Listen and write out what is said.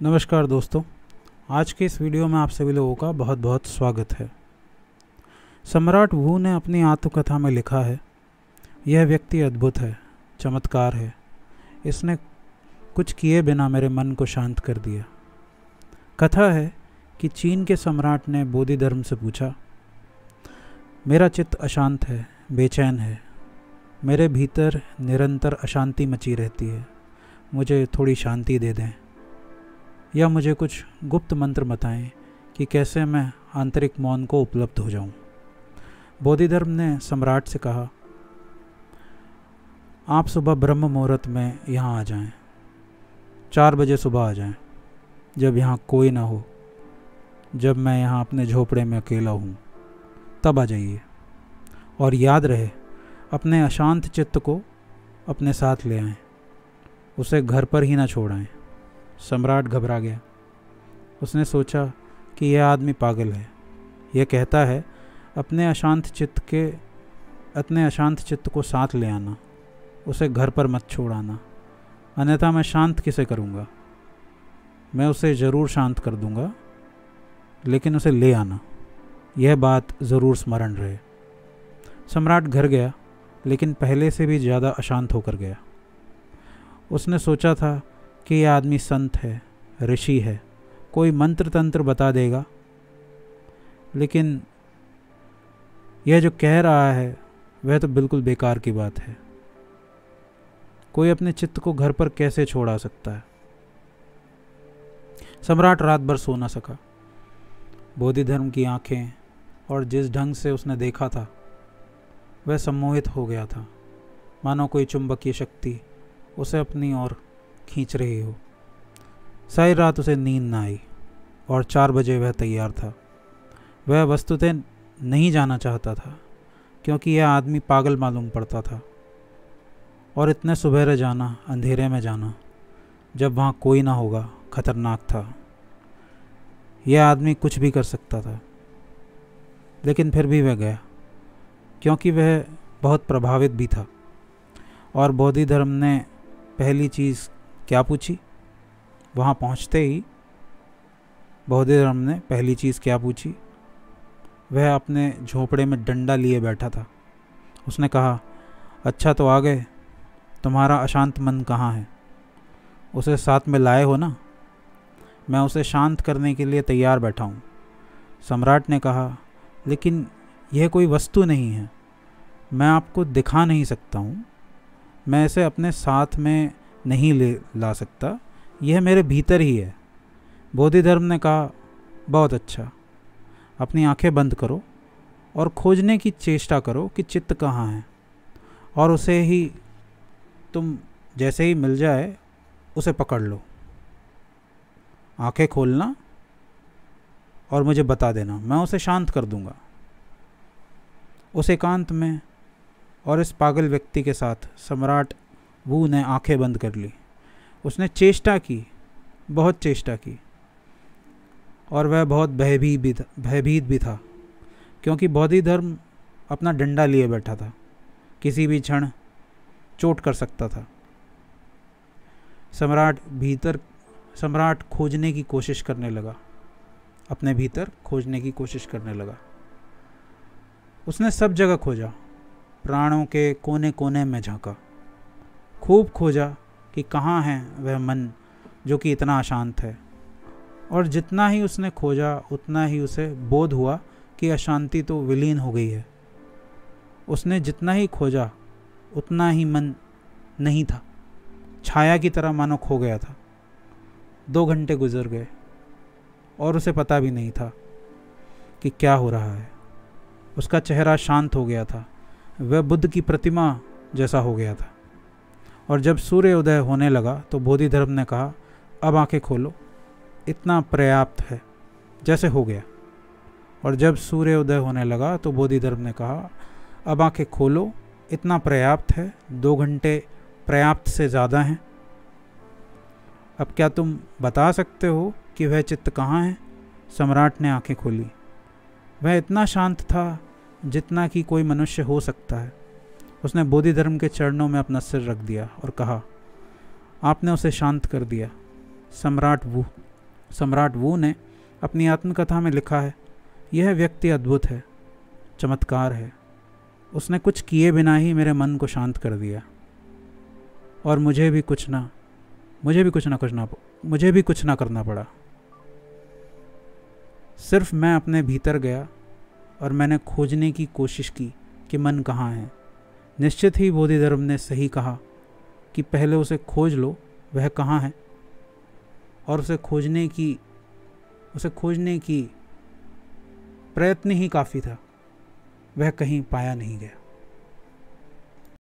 नमस्कार दोस्तों, आज के इस वीडियो में आप सभी लोगों का बहुत बहुत स्वागत है। सम्राट वू ने अपनी आत्मकथा में लिखा है, यह व्यक्ति अद्भुत है, चमत्कार है। इसने कुछ किए बिना मेरे मन को शांत कर दिया। कथा है कि चीन के सम्राट ने बोधि धर्म से पूछा, मेरा चित्त अशांत है, बेचैन है, मेरे भीतर निरंतर अशांति मची रहती है, मुझे थोड़ी शांति दे दें या मुझे कुछ गुप्त मंत्र बताएं कि कैसे मैं आंतरिक मौन को उपलब्ध हो जाऊं। बोधिधर्म ने सम्राट से कहा, आप सुबह ब्रह्म मुहूर्त में यहाँ आ जाएं, 4 बजे सुबह आ जाएं, जब यहाँ कोई ना हो, जब मैं यहाँ अपने झोपड़े में अकेला हूँ, तब आ जाइए। और याद रहे, अपने अशांत चित्त को अपने साथ ले आएं, उसे घर पर ही ना छोड़ाएं। सम्राट घबरा गया। उसने सोचा कि यह आदमी पागल है। यह कहता है अपने अशांत चित्त को साथ ले आना, उसे घर पर मत छोड़ाना, अन्यथा मैं शांत किसे करूँगा। मैं उसे ज़रूर शांत कर दूँगा, लेकिन उसे ले आना, यह बात ज़रूर स्मरण रहे। सम्राट घर गया, लेकिन पहले से भी ज़्यादा अशांत होकर गया। उसने सोचा था कि यह आदमी संत है, ऋषि है, कोई मंत्र तंत्र बता देगा, लेकिन यह जो कह रहा है वह तो बिल्कुल बेकार की बात है। कोई अपने चित्त को घर पर कैसे छोड़ा सकता है। सम्राट रात भर सो न सका। बोधिधर्म की आंखें और जिस ढंग से उसने देखा था वह सम्मोहित हो गया था, मानो कोई चुंबकीय शक्ति उसे अपनी ओर खींच रही हो। सारी रात उसे नींद न आई और 4 बजे वह तैयार था। वह वस्तुतः नहीं जाना चाहता था, क्योंकि यह आदमी पागल मालूम पड़ता था। और इतने सुबह जाना, अंधेरे में जाना, जब वहाँ कोई ना होगा, खतरनाक था। यह आदमी कुछ भी कर सकता था। लेकिन फिर भी वह गया, क्योंकि वह बहुत प्रभावित भी था। और बोधिधर्म ने पहली चीज़ क्या पूछी? वहाँ पहुँचते ही बोधिधर्म ने पहली चीज़ क्या पूछी? वह अपने झोपड़े में डंडा लिए बैठा था। उसने कहा, अच्छा तो आ गए, तुम्हारा अशांत मन कहाँ है? उसे साथ में लाए हो ना? मैं उसे शांत करने के लिए तैयार बैठा हूँ। सम्राट ने कहा, लेकिन यह कोई वस्तु नहीं है, मैं आपको दिखा नहीं सकता हूँ, मैं इसे अपने साथ में नहीं ला सकता, यह मेरे भीतर ही है। बोधिधर्म ने कहा, बहुत अच्छा, अपनी आंखें बंद करो और खोजने की चेष्टा करो कि चित्त कहाँ है, और उसे ही तुम जैसे ही मिल जाए उसे पकड़ लो। आंखें खोलना और मुझे बता देना, मैं उसे शांत कर दूंगा। उस एकांत में और इस पागल व्यक्ति के साथ सम्राट वू ने आंखें बंद कर ली। उसने चेष्टा की, बहुत चेष्टा की, और वह बहुत भयभीत भी था, क्योंकि बोधिधर्म अपना डंडा लिए बैठा था, किसी भी क्षण चोट कर सकता था। सम्राट खोजने की कोशिश करने लगा, अपने भीतर खोजने की कोशिश करने लगा। उसने सब जगह खोजा, प्राणों के कोने कोने में झांका, खूब खोजा कि कहाँ है वह मन जो कि इतना अशांत है। और जितना ही उसने खोजा उतना ही उसे बोध हुआ कि अशांति तो विलीन हो गई है। उसने जितना ही खोजा उतना ही मन नहीं था, छाया की तरह मानो खो गया था। 2 घंटे गुजर गए और उसे पता भी नहीं था कि क्या हो रहा है। उसका चेहरा शांत हो गया था, वह बुद्ध की प्रतिमा जैसा हो गया था। और जब सूर्योदय होने लगा तो बोधिधर्म ने कहा, अब आंखें खोलो, इतना पर्याप्त है, जैसे हो गया। और जब सूर्योदय होने लगा तो बोधिधर्म ने कहा, अब आंखें खोलो, इतना पर्याप्त है, 2 घंटे पर्याप्त से ज़्यादा हैं। अब क्या तुम बता सकते हो कि वह चित्त कहाँ है? सम्राट ने आंखें खोली। वह इतना शांत था जितना कि कोई मनुष्य हो सकता है। उसने बोधिधर्म के चरणों में अपना सिर रख दिया और कहा, आपने उसे शांत कर दिया। सम्राट सम्राट वू ने अपनी आत्मकथा में लिखा है, यह व्यक्ति अद्भुत है, चमत्कार है। उसने कुछ किए बिना ही मेरे मन को शांत कर दिया और मुझे भी कुछ ना करना पड़ा। सिर्फ मैं अपने भीतर गया और मैंने खोजने की कोशिश की कि मन कहाँ है। निश्चित ही बोधिधर्म ने सही कहा कि पहले उसे खोज लो वह कहाँ है, और उसे खोजने की प्रयत्न ही काफ़ी था, वह कहीं पाया नहीं गया।